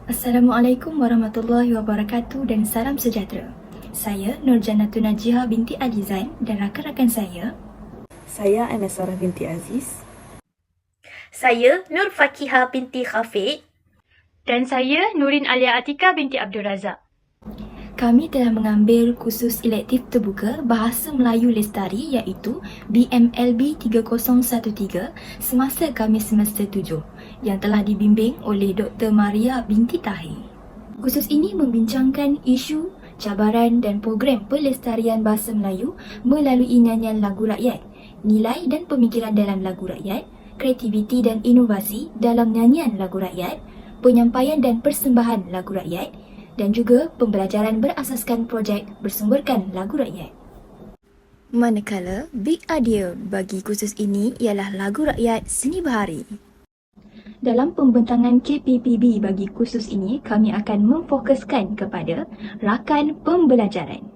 Assalamualaikum warahmatullahi wabarakatuh dan salam sejahtera. Saya Nurjanatun Najihah binti Alizan dan rakan-rakan saya. Saya Anasarah binti Aziz. Saya Nur Fakihah binti Khafiq. Dan saya Nurin Alia Atika binti Abdul Razak. Kami telah mengambil kursus elektif terbuka Bahasa Melayu Lestari iaitu BMLB 3013 semasa kami semester 7 yang telah dibimbing oleh Dr. Maria binti Tahir. Kursus ini membincangkan isu, cabaran dan program pelestarian bahasa Melayu melalui nyanyian lagu rakyat, nilai dan pemikiran dalam lagu rakyat, kreativiti dan inovasi dalam nyanyian lagu rakyat, penyampaian dan persembahan lagu rakyat dan juga pembelajaran berasaskan projek bersumberkan lagu rakyat. Manakala big idea bagi kursus ini ialah lagu rakyat seni bahari. Dalam pembentangan KPPB bagi kursus ini, kami akan memfokuskan kepada rakan pembelajaran.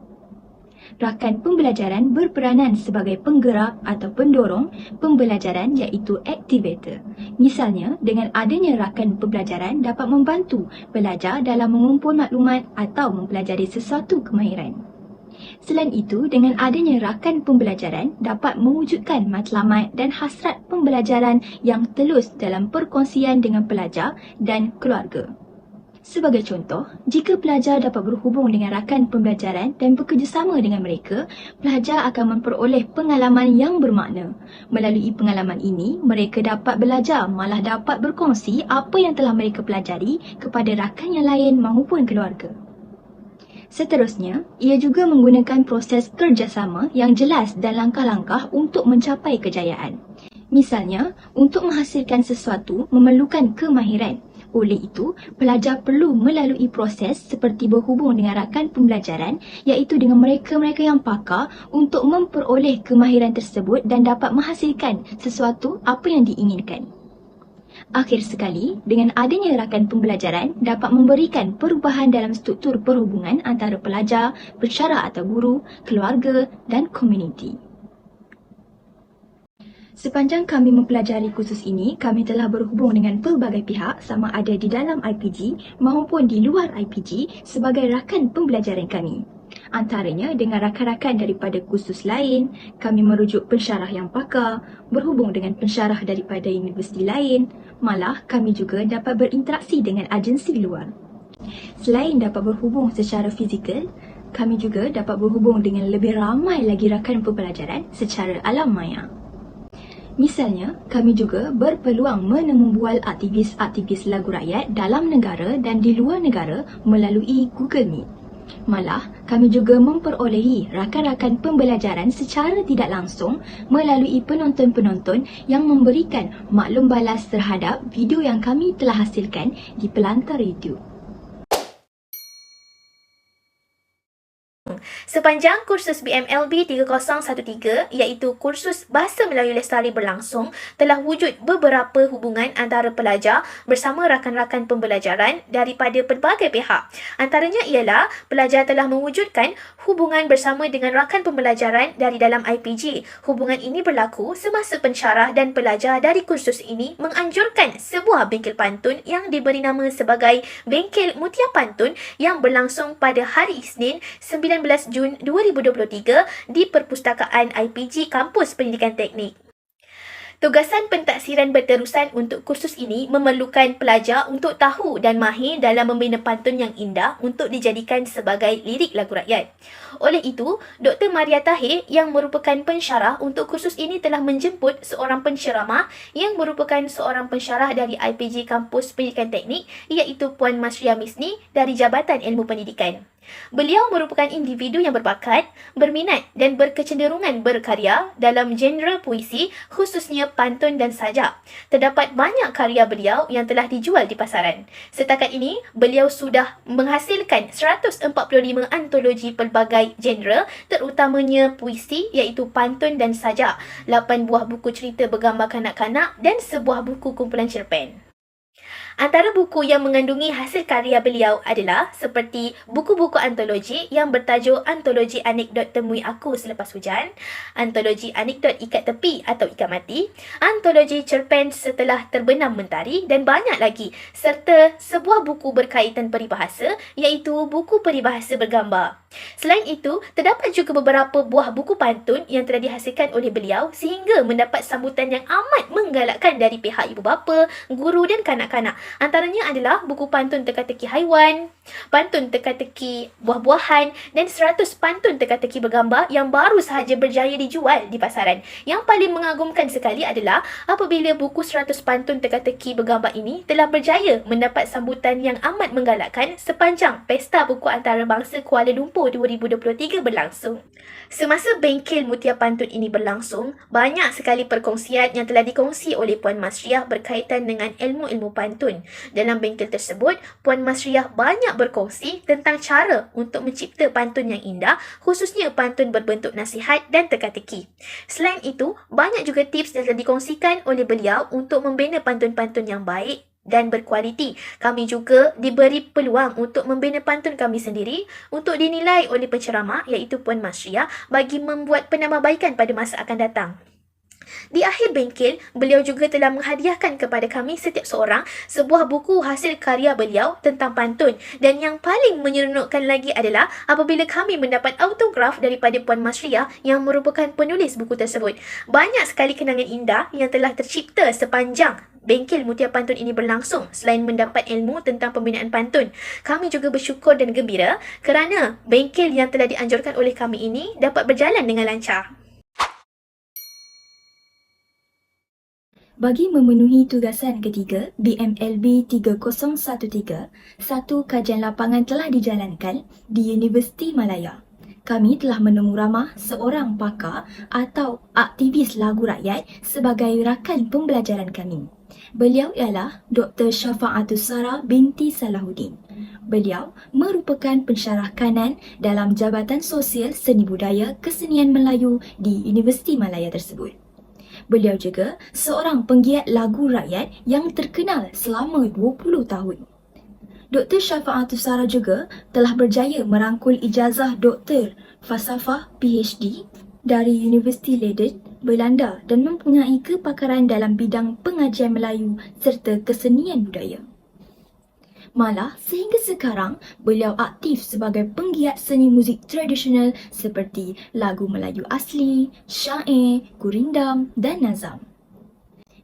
Rakan pembelajaran berperanan sebagai penggerak atau pendorong pembelajaran iaitu activator. Misalnya, dengan adanya rakan pembelajaran dapat membantu pelajar dalam mengumpul maklumat atau mempelajari sesuatu kemahiran. Selain itu, dengan adanya rakan pembelajaran dapat mewujudkan matlamat dan hasrat pembelajaran yang telus dalam perkongsian dengan pelajar dan keluarga. Sebagai contoh, jika pelajar dapat berhubung dengan rakan pembelajaran dan bekerjasama dengan mereka, pelajar akan memperoleh pengalaman yang bermakna. Melalui pengalaman ini, mereka dapat belajar malah dapat berkongsi apa yang telah mereka pelajari kepada rakan yang lain maupun keluarga. Seterusnya, ia juga menggunakan proses kerjasama yang jelas dan langkah-langkah untuk mencapai kejayaan. Misalnya, untuk menghasilkan sesuatu memerlukan kemahiran. Oleh itu, pelajar perlu melalui proses seperti berhubung dengan rakan pembelajaran iaitu dengan mereka-mereka yang pakar untuk memperoleh kemahiran tersebut dan dapat menghasilkan sesuatu apa yang diinginkan. Akhir sekali, dengan adanya rakan pembelajaran dapat memberikan perubahan dalam struktur perhubungan antara pelajar, pensyarah atau guru, keluarga dan komuniti. Sepanjang kami mempelajari kursus ini, kami telah berhubung dengan pelbagai pihak sama ada di dalam IPG maupun di luar IPG sebagai rakan pembelajaran kami. Antaranya dengan rakan-rakan daripada kursus lain, kami merujuk pensyarah yang pakar, berhubung dengan pensyarah daripada universiti lain, malah kami juga dapat berinteraksi dengan agensi luar. Selain dapat berhubung secara fizikal, kami juga dapat berhubung dengan lebih ramai lagi rakan pembelajaran secara alam maya. Misalnya, kami juga berpeluang menembual aktivis-aktivis lagu rakyat dalam negara dan di luar negara melalui Google Meet. Malah, kami juga memperolehi rakan-rakan pembelajaran secara tidak langsung melalui penonton-penonton yang memberikan maklum balas terhadap video yang kami telah hasilkan di pelantar YouTube. Sepanjang kursus BMLB 3013 iaitu kursus Bahasa Melayu Lestari berlangsung, telah wujud beberapa hubungan antara pelajar bersama rakan-rakan pembelajaran daripada pelbagai pihak. Antaranya ialah pelajar telah mewujudkan hubungan bersama dengan rakan pembelajaran dari dalam IPG. Hubungan ini berlaku semasa pensyarah dan pelajar dari kursus ini menganjurkan sebuah bengkel pantun yang diberi nama sebagai Bengkel Mutia Pantun yang berlangsung pada hari Isnin 19 Jun 2023 di Perpustakaan IPG Kampus Pendidikan Teknik. Tugasan pentaksiran berterusan untuk kursus ini memerlukan pelajar untuk tahu dan mahir dalam membina pantun yang indah untuk dijadikan sebagai lirik lagu rakyat. Oleh itu, Dr. Maria Tahir yang merupakan pensyarah untuk kursus ini telah menjemput seorang penceramah yang merupakan seorang pensyarah dari IPG Kampus Pendidikan Teknik iaitu Puan Masria Misni dari Jabatan Ilmu Pendidikan. Beliau merupakan individu yang berbakat, berminat dan berkecenderungan berkarya dalam genre puisi khususnya pantun dan sajak. Terdapat banyak karya beliau yang telah dijual di pasaran. Setakat ini, beliau sudah menghasilkan 145 antologi pelbagai genre terutamanya puisi iaitu pantun dan sajak, 8 buah buku cerita bergambar kanak-kanak dan sebuah buku kumpulan cerpen. Antara buku yang mengandungi hasil karya beliau adalah seperti buku-buku antologi yang bertajuk Antologi Anekdot Temui Aku Selepas Hujan, Antologi Anekdot Ikat Tepi atau Ikat Mati, Antologi Cerpen Setelah Terbenam Mentari dan banyak lagi, serta sebuah buku berkaitan peribahasa iaitu buku peribahasa bergambar. Selain itu, terdapat juga beberapa buah buku pantun yang telah dihasilkan oleh beliau sehingga mendapat sambutan yang amat menggalakkan dari pihak ibu bapa, guru dan kanak-kanak. Antaranya adalah buku pantun teka-teki haiwan, pantun teka-teki buah-buahan dan 100 pantun teka-teki bergambar yang baru sahaja berjaya dijual di pasaran. Yang paling mengagumkan sekali adalah apabila buku 100 pantun teka-teki bergambar ini telah berjaya mendapat sambutan yang amat menggalakkan sepanjang Pesta Buku Antarabangsa Kuala Lumpur 2023 berlangsung. Semasa bengkel Mutia Pantun ini berlangsung, banyak sekali perkongsian yang telah dikongsi oleh Puan Masriah berkaitan dengan ilmu-ilmu pantun. Dalam bengkel tersebut, Puan Masriah banyak berkongsi tentang cara untuk mencipta pantun yang indah, khususnya pantun berbentuk nasihat dan teka-teki. Selain itu, banyak juga tips yang telah dikongsikan oleh beliau untuk membina pantun-pantun yang baik dan berkualiti. Kami juga diberi peluang untuk membina pantun kami sendiri untuk dinilai oleh penceramah iaitu Puan Masriah bagi membuat penambahbaikan pada masa akan datang. Di akhir bengkel, beliau juga telah menghadiahkan kepada kami setiap seorang sebuah buku hasil karya beliau tentang pantun, dan yang paling menyeronokkan lagi adalah apabila kami mendapat autograf daripada Puan Masriah yang merupakan penulis buku tersebut. Banyak sekali kenangan indah yang telah tercipta sepanjang bengkel Mutia Pantun ini berlangsung. Selain mendapat ilmu tentang pembinaan pantun, kami juga bersyukur dan gembira kerana bengkel yang telah dianjurkan oleh kami ini dapat berjalan dengan lancar. Bagi memenuhi tugasan ketiga BMLB 3013, satu kajian lapangan telah dijalankan di Universiti Malaya. Kami telah menemu ramah seorang pakar atau aktivis lagu rakyat sebagai rakan pembelajaran kami. Beliau ialah Dr. Syafa'atus Sarah binti Salahuddin. Beliau merupakan pensyarah kanan dalam Jabatan Sosial Seni Budaya Kesenian Melayu di Universiti Malaya tersebut. Beliau juga seorang penggiat lagu rakyat yang terkenal selama 20 tahun. Dr. Syafa'atus Sarah juga telah berjaya merangkul ijazah Doktor Falsafah PhD dari Universiti Leiden, Belanda dan mempunyai kepakaran dalam bidang pengajian Melayu serta kesenian budaya. Malah sehingga sekarang beliau aktif sebagai penggiat seni muzik tradisional seperti lagu Melayu asli, syair, gurindam dan nazam.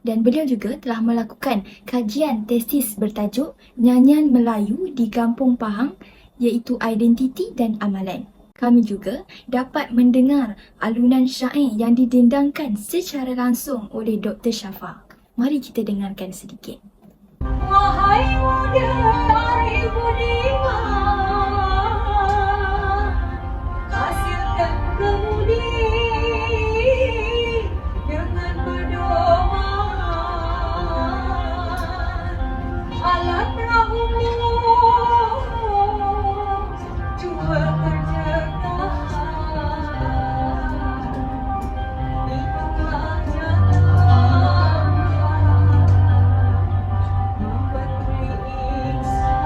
Dan beliau juga telah melakukan kajian tesis bertajuk Nyanyian Melayu di Kampung Pahang iaitu Identiti dan Amalan. Kami juga dapat mendengar alunan syair yang didendangkan secara langsung oleh Dr. Syafa. Mari kita dengarkan sedikit. Wahai muda hari budiman, hasilkan kemudi dengan pedoman. Alat perahumu jua terjegah, hitunglah jangan memberi iksan.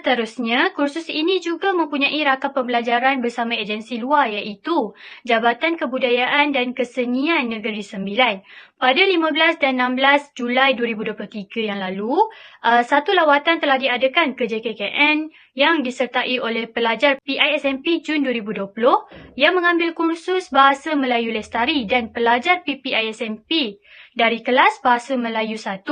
Seterusnya, kursus ini juga mempunyai rakam pembelajaran bersama agensi luar iaitu Jabatan Kebudayaan dan Kesenian Negeri Sembilan. Pada 15 dan 16 Julai 2023 yang lalu, satu lawatan telah diadakan ke JKKN yang disertai oleh pelajar PISMP Jun 2020 yang mengambil kursus Bahasa Melayu Lestari dan pelajar PPISMP dari kelas Bahasa Melayu 1.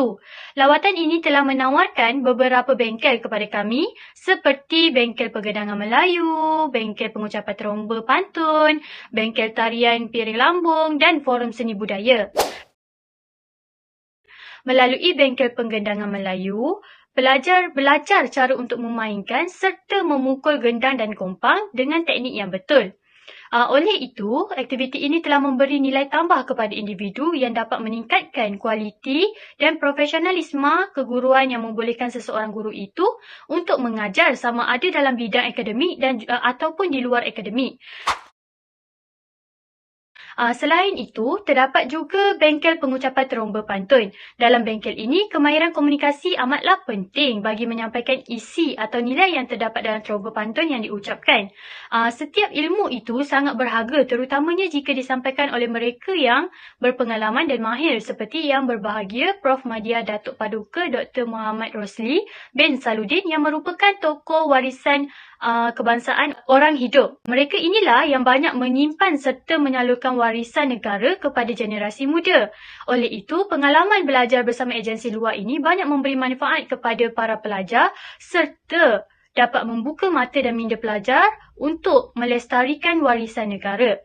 Lawatan ini telah menawarkan beberapa bengkel kepada kami seperti bengkel pergedangan Melayu, bengkel pengucapan teromba pantun, bengkel tarian piring lambung dan forum seni budaya. Melalui bengkel penggendangan Melayu, pelajar belajar cara untuk memainkan serta memukul gendang dan kompang dengan teknik yang betul. Oleh itu, aktiviti ini telah memberi nilai tambah kepada individu yang dapat meningkatkan kualiti dan profesionalisme keguruan yang membolehkan seseorang guru itu untuk mengajar sama ada dalam bidang akademik dan ataupun di luar akademik. Selain itu, terdapat juga bengkel pengucapan teromba pantun. Dalam bengkel ini, kemahiran komunikasi amatlah penting bagi menyampaikan isi atau nilai yang terdapat dalam teromba pantun yang diucapkan. Setiap ilmu itu sangat berharga, terutamanya jika disampaikan oleh mereka yang berpengalaman dan mahir seperti yang berbahagia Prof. Madya Datuk Paduka Dr. Muhammad Rosli bin Saludin yang merupakan tokoh warisan kebangsaan orang hidup. Mereka inilah yang banyak menyimpan serta menyalurkan warisan negara kepada generasi muda. Oleh itu, pengalaman belajar bersama agensi luar ini banyak memberi manfaat kepada para pelajar serta dapat membuka mata dan minda pelajar untuk melestarikan warisan negara.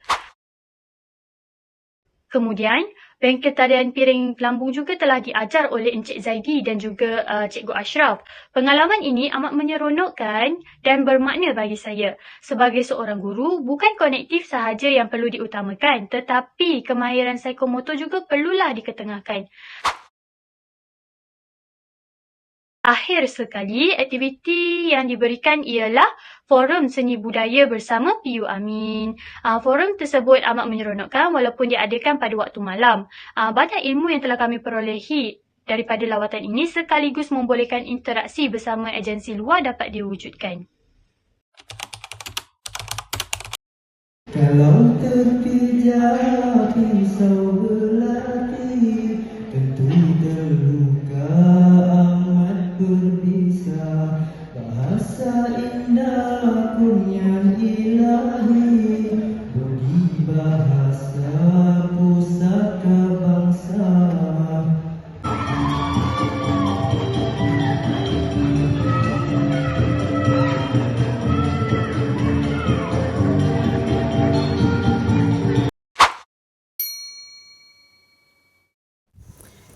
Kemudian, bengkel tarian piring lambung juga telah diajar oleh Encik Zaidi dan juga Cikgu Ashraf. Pengalaman ini amat menyeronokkan dan bermakna bagi saya. Sebagai seorang guru, bukan konektif sahaja yang perlu diutamakan, tetapi kemahiran psikomotor juga perlulah diketengahkan. Akhir sekali, aktiviti yang diberikan ialah Forum Seni Budaya bersama PU Amin. Forum tersebut amat menyeronokkan walaupun diadakan pada waktu malam. Banyak ilmu yang telah kami perolehi daripada lawatan ini sekaligus membolehkan interaksi bersama agensi luar dapat diwujudkan. Kalau terpijak pisau belati, tentu terluka amat berbisa. Bahasa indah kunyan ilahi, budi bahasa pusaka bangsa.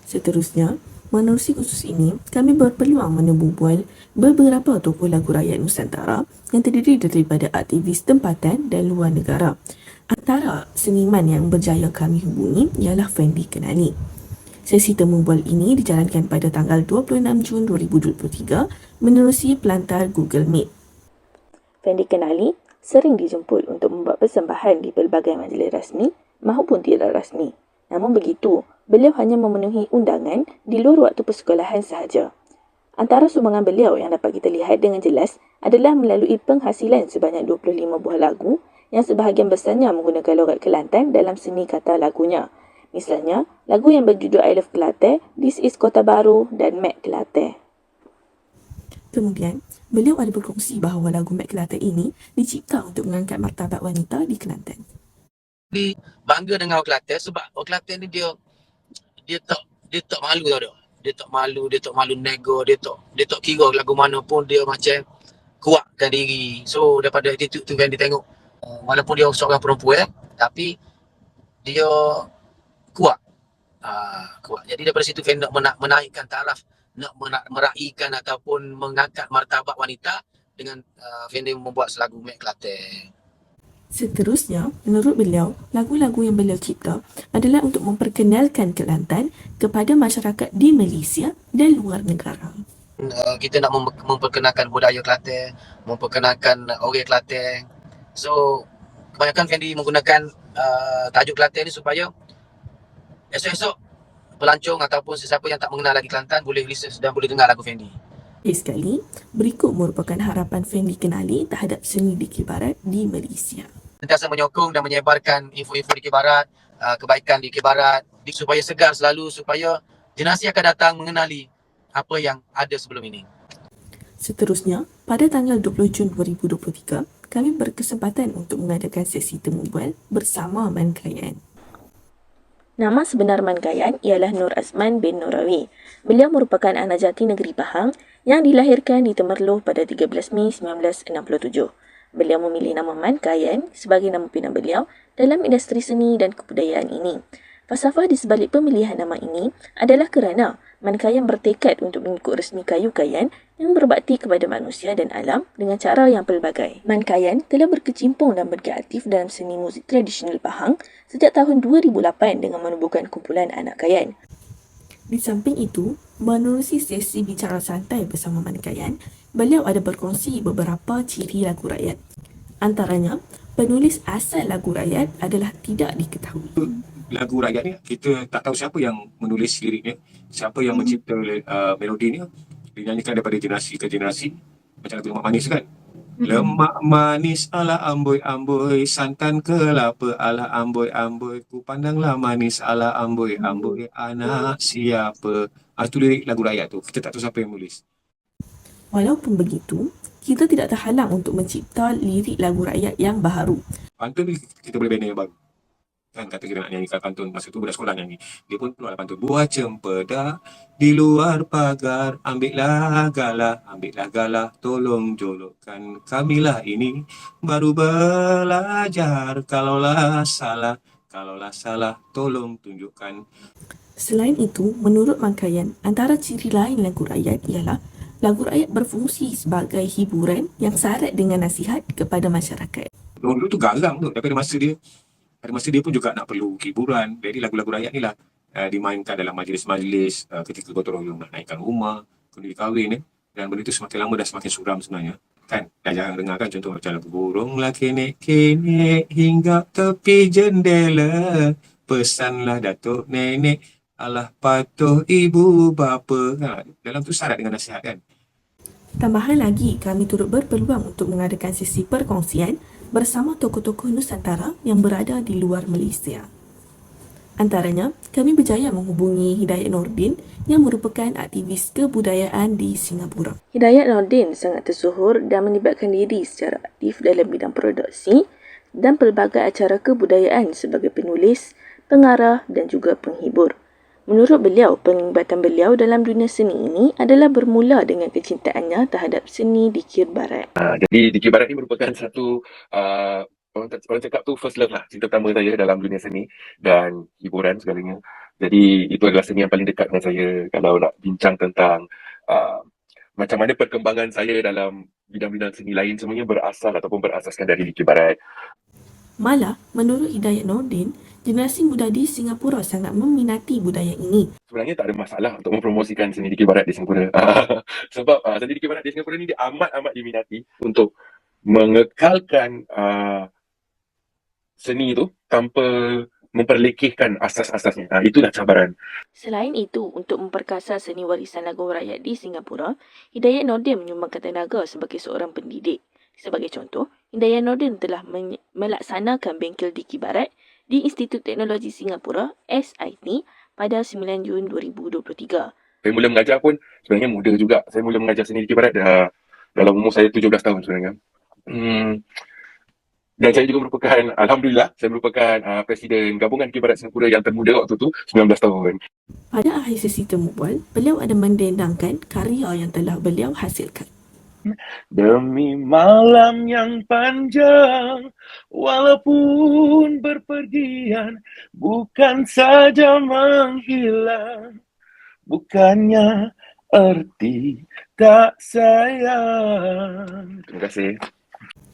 Seterusnya, menerusi kursus ini, kami berpeluang menemubual beberapa tokoh lagu rakyat Nusantara yang terdiri daripada aktivis tempatan dan luar negara. Antara seniman yang berjaya kami hubungi ialah Fendi Kenali. Sesi temubual ini dijalankan pada tanggal 26 Jun 2023 menerusi pelantar Google Meet. Fendi Kenali sering dijemput untuk membuat persembahan di pelbagai majlis rasmi maupun tidak rasmi. Namun begitu, beliau hanya memenuhi undangan di luar waktu persekolahan sahaja. Antara sumbangan beliau yang dapat kita lihat dengan jelas adalah melalui penghasilan sebanyak 25 buah lagu yang sebahagian besarnya menggunakan logat Kelantan dalam seni kata lagunya. Misalnya, lagu yang berjudul I Love Kelantan, This Is Kota Baru dan Mac Kelantan. Kemudian, beliau ada berkongsi bahawa lagu Mac Kelantan ini dicipta untuk mengangkat martabat wanita di Kelantan. Bangga dengan orang Kelantan sebab orang Kelantan ni dia tak malu tau dia. Dia tak malu nego, dia tak kira lagu mana pun dia macam kuatkan diri. So daripada attitude tu kan dia tengok walaupun dia seorang perempuan tapi dia kuat. Kuat. Jadi daripada situ kan nak menaikkan taraf, nak meraihkan ataupun mengangkat martabat wanita dengan Fendi membuat lagu Mac Kelantan. Seterusnya, menurut beliau, lagu-lagu yang beliau cipta adalah untuk memperkenalkan Kelantan kepada masyarakat di Malaysia dan luar negara. Kita nak memperkenalkan budaya Kelantan, memperkenalkan orang Kelantan. So, kebanyakan Fendi menggunakan tajuk Kelantan ni supaya esok-esok pelancong ataupun sesiapa yang tak mengenal lagi Kelantan boleh research dan boleh dengar lagu Fendi. Sekali, berikut merupakan harapan Fendi Kenali terhadap seni Dikir Barat di Malaysia. Sentiasa menyokong dan menyebarkan info-info Dikir Barat, kebaikan Dikir Barat supaya segar selalu, supaya generasi akan datang mengenali apa yang ada sebelum ini. Seterusnya, pada tanggal 20 Jun 2023, kami berkesempatan untuk mengadakan sesi temubual bersama Man Kayan. Nama sebenar Man Kayan ialah Nur Azman bin Nurawi. Beliau merupakan anak jati negeri Pahang yang dilahirkan di Temerloh pada 13 Mei 1967. Beliau memilih nama Man Kayan sebagai nama pinang beliau dalam industri seni dan kebudayaan ini. Falsafah di sebalik pemilihan nama ini adalah kerana Mankayan bertekad untuk mengikut resmi kayu kayan yang berbakti kepada manusia dan alam dengan cara yang pelbagai. Mankayan telah berkecimpung dan bergiat aktif dalam seni muzik tradisional Pahang sejak tahun 2008 dengan menubuhkan kumpulan anak kayan. Di samping itu, menerusi sesi bicara santai bersama Mankayan, beliau ada berkongsi beberapa ciri lagu rakyat. Antaranya, penulis asal lagu rakyat adalah tidak diketahui. Lagu rakyat ni kita tak tahu siapa yang menulis liriknya, siapa yang mencipta melodinya. Dinyanyikan daripada generasi ke generasi, macam lagu Lemak Manis kan. Lemak manis ala amboi-amboi, santan kelapa ala amboi-amboi, ku pandanglah manis ala amboi-amboi, anak siapa. Itu lirik lagu rakyat tu. Kita tak tahu siapa yang menulis. Walaupun begitu, kita tidak terhalang untuk mencipta lirik lagu rakyat yang baharu. Pantun ni kita boleh bina yang baru. Kan kata kita nak nyanyikan pantun, masa tu budak sekolah nyanyi. Dia pun keluar pantun. Buah cempedak di luar pagar, ambillah galah, tolong jolokkan. Kamilah ini baru belajar, kalaulah salah, tolong tunjukkan. Selain itu, menurut Mankayan, antara ciri lain lagu rakyat ialah lagu rakyat berfungsi sebagai hiburan yang syarat dengan nasihat kepada masyarakat. Dulu tu garang tu, tapi pada masa dia pun juga nak perlu hiburan. Jadi lagu-lagu rakyat ni lah dimainkan dalam majlis-majlis ketika gotong royong nak naikkan rumah, kundi kahwin. Dan benda tu semakin lama dah semakin suram sebenarnya. Kan, dah jarang dengar kan contoh macam lagu burunglah kenek-kenek hingga tepi jendela, pesanlah datuk nenek, alah patuh ibu bapa. Dalam tu syarat dengan nasihat kan. Tambahan lagi, kami turut berpeluang untuk mengadakan sesi perkongsian bersama tokoh-tokoh Nusantara yang berada di luar Malaysia. Antaranya, kami berjaya menghubungi Hidayat Nordin yang merupakan aktivis kebudayaan di Singapura. Hidayat Nordin sangat tersohor dan melibatkan diri secara aktif dalam bidang produksi dan pelbagai acara kebudayaan sebagai penulis, pengarah dan juga penghibur. Menurut beliau, penglibatan beliau dalam dunia seni ini adalah bermula dengan kecintaannya terhadap seni di Kir Barat. Jadi di Kir Barat ni merupakan satu orang cakap tu first love lah, cinta pertama saya dalam dunia seni dan hiburan segalanya. Jadi itu adalah seni yang paling dekat dengan saya kalau nak bincang tentang macam mana perkembangan saya dalam bidang-bidang seni lain, semuanya berasal ataupun berasaskan dari Kir Barat. Malah, menurut Hidayat Nordin, generasi muda di Singapura sangat meminati budaya ini. Sebenarnya tak ada masalah untuk mempromosikan seni di Kir Barat di Singapura. Sebab seni di Kir Barat di Singapura ni dia amat-amat diminati untuk mengekalkan seni tu tanpa memperlekehkan asas-asasnya. Itulah cabaran. Selain itu, untuk memperkasa seni warisan lagu rakyat di Singapura, Hidayat Nordin menyumbangkan tenaga sebagai seorang pendidik. Sebagai contoh, Hidayat Nordin telah melaksanakan bengkel di Kir Barat di Institut Teknologi Singapura, SIT, pada 9 Jun 2023. Saya mula mengajar pun sebenarnya muda juga. Saya mula mengajar seni di Kir Barat dalam umur saya 17 tahun sebenarnya. Dan saya juga merupakan, Alhamdulillah, saya merupakan Presiden Gabungan Kir Barat Singapura yang termuda waktu tu, 19 tahun. Pada akhir sesi temu bual, beliau ada mendendangkan karya yang telah beliau hasilkan. Demi malam yang panjang, walaupun berpergian, bukan saja menghilang, bukannya erti tak sayang. Terima kasih.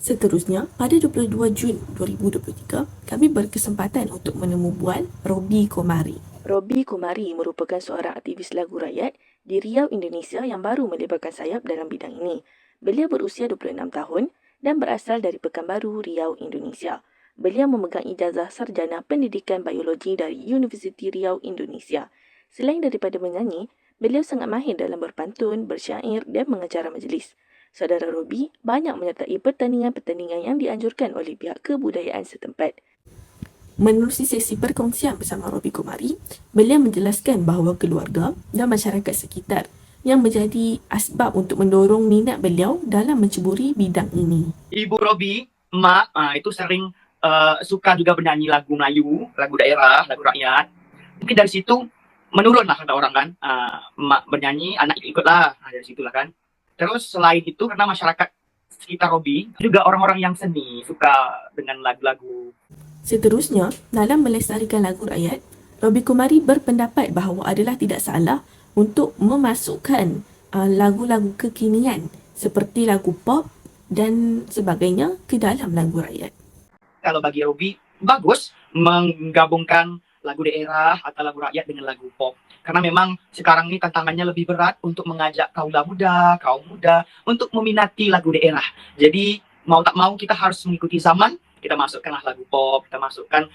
Seterusnya, pada 22 Jun 2023, kami berkesempatan untuk menemu bual Robi Komari. Robi Komari merupakan seorang aktivis lagu rakyat di Riau, Indonesia yang baru melebarkan sayap dalam bidang ini. Beliau berusia 26 tahun dan berasal dari Pekanbaru, Riau, Indonesia. Beliau memegang ijazah sarjana pendidikan biologi dari Universiti Riau, Indonesia. Selain daripada menyanyi, beliau sangat mahir dalam berpantun, bersyair dan mengacara majlis. Saudara Robi banyak menyertai pertandingan-pertandingan yang dianjurkan oleh pihak kebudayaan setempat. Menerusi sesi perkongsian bersama Robi Komari, beliau menjelaskan bahawa keluarga dan masyarakat sekitar yang menjadi asbab untuk mendorong minat beliau dalam menceburi bidang ini. Ibu Robi, mak, itu sering suka juga bernyanyi lagu Melayu, lagu daerah, lagu rakyat. Mungkin dari situ menurunlah kata orang kan, mak bernyanyi, anak ikutlah, dari situlah kan. Terus selain itu karena masyarakat sekitar Robi juga orang-orang yang seni, suka dengan lagu-lagu. Seterusnya, dalam melestarikan lagu rakyat, Robi Kumari berpendapat bahawa adalah tidak salah untuk memasukkan lagu-lagu kekinian seperti lagu pop dan sebagainya ke dalam lagu rakyat. Kalau bagi Robi, bagus menggabungkan lagu daerah atau lagu rakyat dengan lagu pop. Karena memang sekarang ini tantangannya lebih berat untuk mengajak kaum muda untuk meminati lagu daerah. Jadi mau tak mau kita harus mengikuti zaman, kita masukkanlah lagu pop, kita masukkan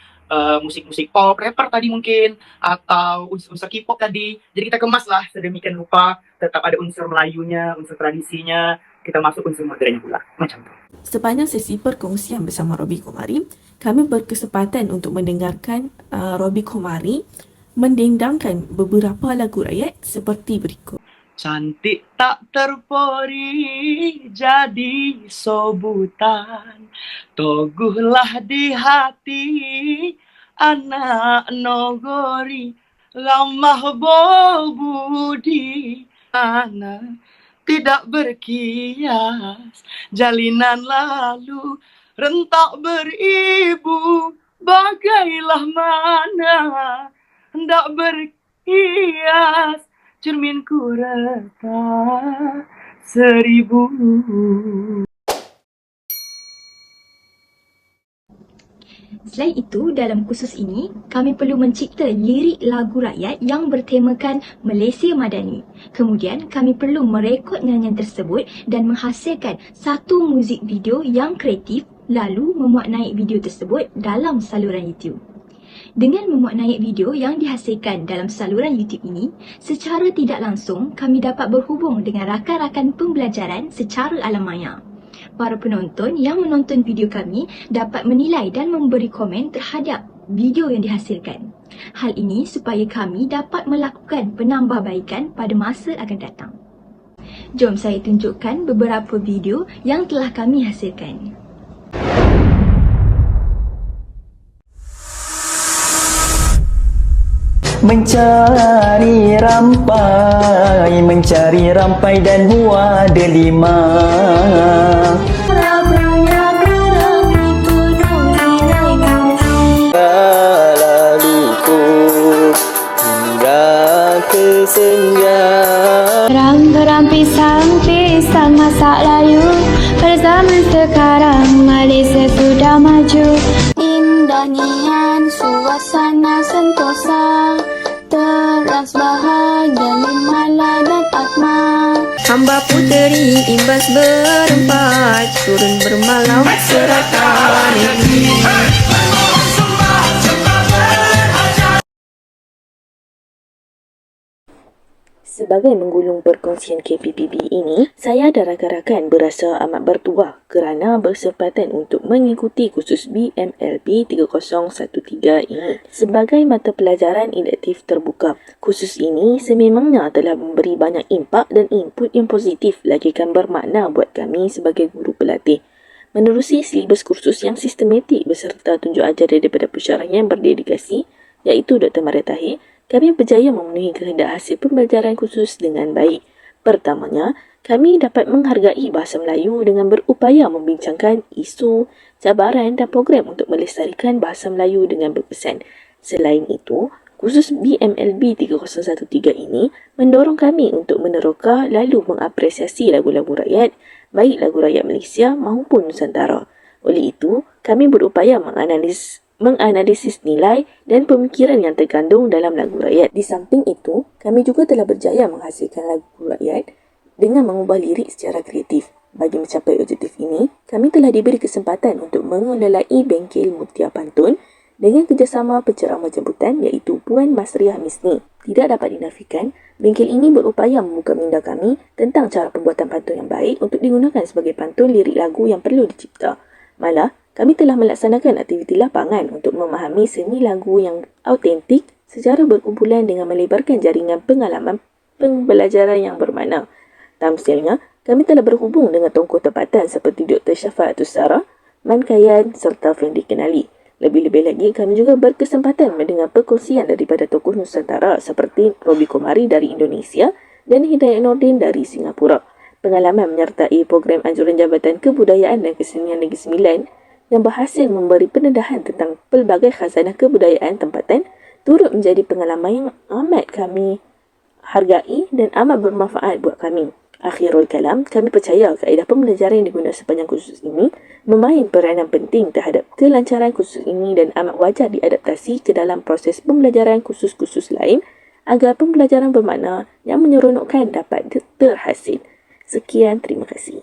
musik-musik pop, rapper tadi mungkin, atau unsur-unsur K-pop tadi. Jadi kita kemaslah sedemikian rupa, tetap ada unsur Melayunya, unsur tradisinya, kita masuk unsur modernnya pula. Macam tu. Sepanjang sesi perkongsian bersama Robi Kumari, kami berkesempatan untuk mendengarkan Robi Kumari mendendangkan beberapa lagu rakyat seperti berikut. Cantik tak terpori jadi sobutan, toguhlah di hati anak nogori, ramah bobudi anak tidak berkias, jalinan lalu rentak beribu, bagailah mana hendak berhias, cerminku retak seribu. Selain itu, dalam kursus ini, kami perlu mencipta lirik lagu rakyat yang bertemakan Malaysia Madani. Kemudian, kami perlu merekod nyanyian tersebut dan menghasilkan satu muzik video yang kreatif, lalu memuat naik video tersebut dalam saluran YouTube. Dengan memuat naik video yang dihasilkan dalam saluran YouTube ini, secara tidak langsung kami dapat berhubung dengan rakan-rakan pembelajaran secara alam maya. Para penonton yang menonton video kami dapat menilai dan memberi komen terhadap video yang dihasilkan. Hal ini supaya kami dapat melakukan penambahbaikan pada masa akan datang. Jom saya tunjukkan beberapa video yang telah kami hasilkan. Mencari rampai dan buah delima. Lalu ku hingga ke senja. Perang pisang masak layu. Pada zaman sekarang Malaysia sudah maju. Indah nian suasana sentosa, teras bahagia Limala dan Atma. Hamba puteri imbas berempat, turun bermalam serata negeri. Sebagai menggulung perkongsian KPPB ini, saya dan rakan-rakan berasa amat bertuah kerana bersempatan untuk mengikuti kursus BMLB 3013 ini sebagai mata pelajaran elektif terbuka. Kursus ini sememangnya telah memberi banyak impak dan input yang positif lagikan bermakna buat kami sebagai guru pelatih. Menerusi silibus kursus yang sistematik beserta tunjuk ajar daripada pensyarah yang berdedikasi, iaitu Dr. Maria Tahir, kami berjaya memenuhi kehendak hasil pembelajaran khusus dengan baik. Pertamanya, kami dapat menghargai bahasa Melayu dengan berupaya membincangkan isu, cabaran dan program untuk melestarikan bahasa Melayu dengan berkesan. Selain itu, kursus BMLB 3013 ini mendorong kami untuk meneroka lalu mengapresiasi lagu-lagu rakyat, baik lagu rakyat Malaysia maupun Nusantara. Oleh itu, kami berupaya menganalisis nilai dan pemikiran yang terkandung dalam lagu rakyat. Di samping itu, kami juga telah berjaya menghasilkan lagu rakyat dengan mengubah lirik secara kreatif. Bagi mencapai objektif ini, kami telah diberi kesempatan untuk mengelolai bengkel Mutia Pantun dengan kerjasama penceramah jemputan iaitu Puan Masriah Misni. Tidak dapat dinafikan, bengkel ini berupaya membuka minda kami tentang cara pembuatan pantun yang baik untuk digunakan sebagai pantun lirik lagu yang perlu dicipta. Malah, kami telah melaksanakan aktiviti lapangan untuk memahami seni lagu yang autentik secara berkumpulan dengan melebarkan jaringan pengalaman pembelajaran yang bermakna. Tamsilnya, kami telah berhubung dengan tokoh tempatan seperti Dr. Syafaatus Sarah, Man Kayan serta Fendi Kenali. Lebih-lebih lagi, kami juga berkesempatan mendengar perkongsian daripada tokoh Nusantara seperti Robi Kumari dari Indonesia dan Hidayat Nordin dari Singapura. Pengalaman menyertai program anjuran Jabatan Kebudayaan dan Kesenian Negeri Sembilan yang berhasil memberi pendedahan tentang pelbagai khazanah kebudayaan tempatan turut menjadi pengalaman yang amat kami hargai dan amat bermanfaat buat kami. Akhirul kalam, kami percaya kaedah pembelajaran yang digunakan sepanjang kursus ini memain peranan penting terhadap kelancaran kursus ini dan amat wajar diadaptasi ke dalam proses pembelajaran kursus-kursus lain agar pembelajaran bermakna yang menyeronokkan dapat terhasil. Sekian, terima kasih.